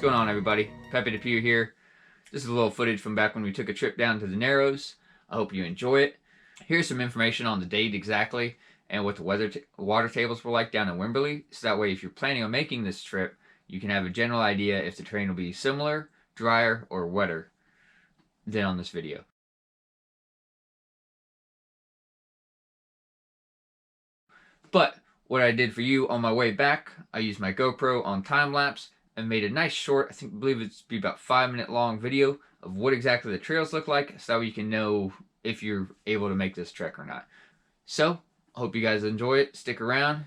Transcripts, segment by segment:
going on, everybody? Pepe the Pew here. This is a little footage from back when we took a trip down to the Narrows. I hope you enjoy it. Here's some information on the date exactly and what the water tables were like down in Wimberley. So that way, if you're planning on making this trip, you can have a general idea if the terrain will be similar, drier, or wetter than on this video. But what I did for you on my way back, I used my GoPro on time lapse and made a nice short, I believe it's be about 5-minute long video of what exactly the trails look like, so that you can know if you're able to make this trek or not. So, I hope you guys enjoy it. Stick around.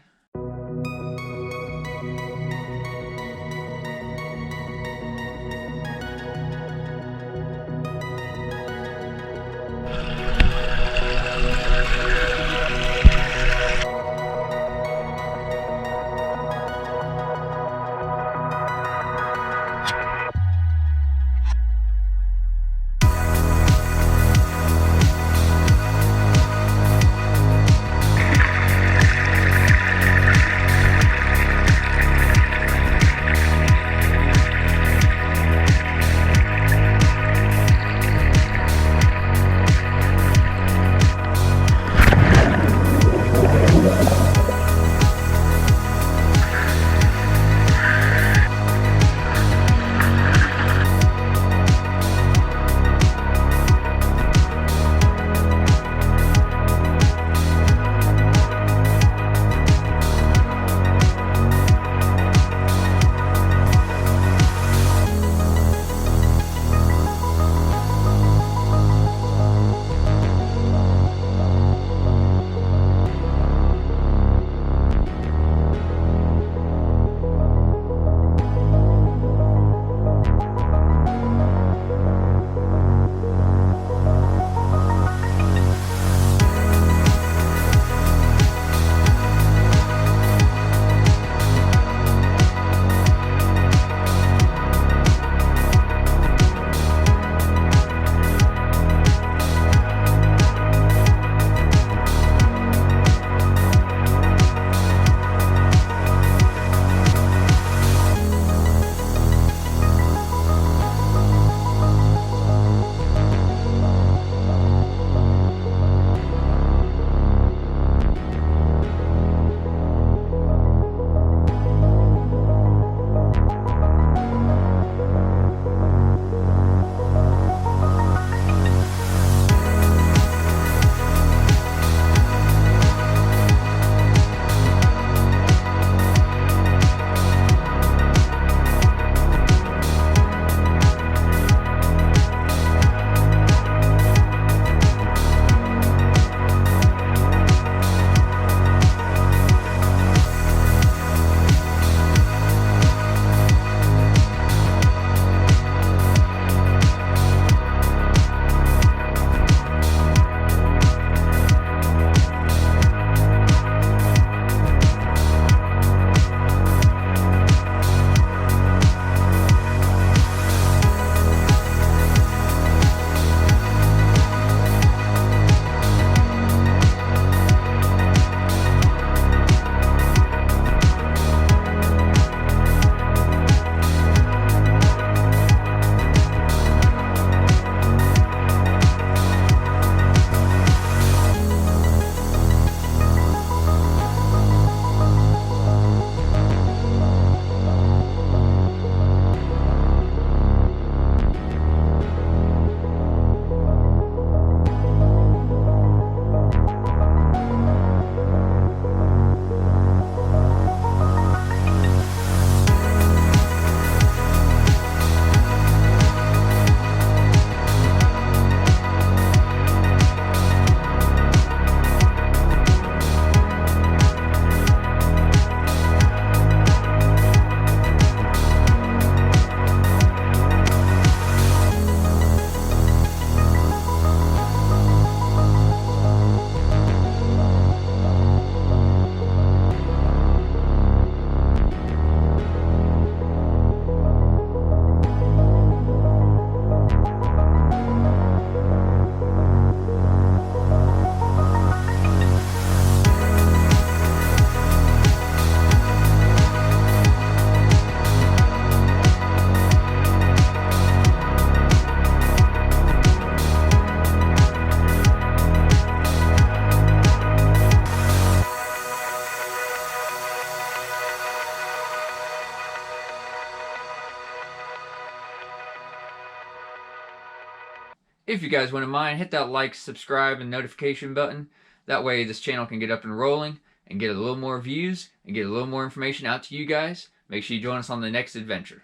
If you guys wouldn't mind, hit that like, subscribe, and notification button. That way this channel can get up and rolling and get a little more views and get a little more information out to you guys. Make sure you join us on the next adventure.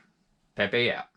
Pepe out.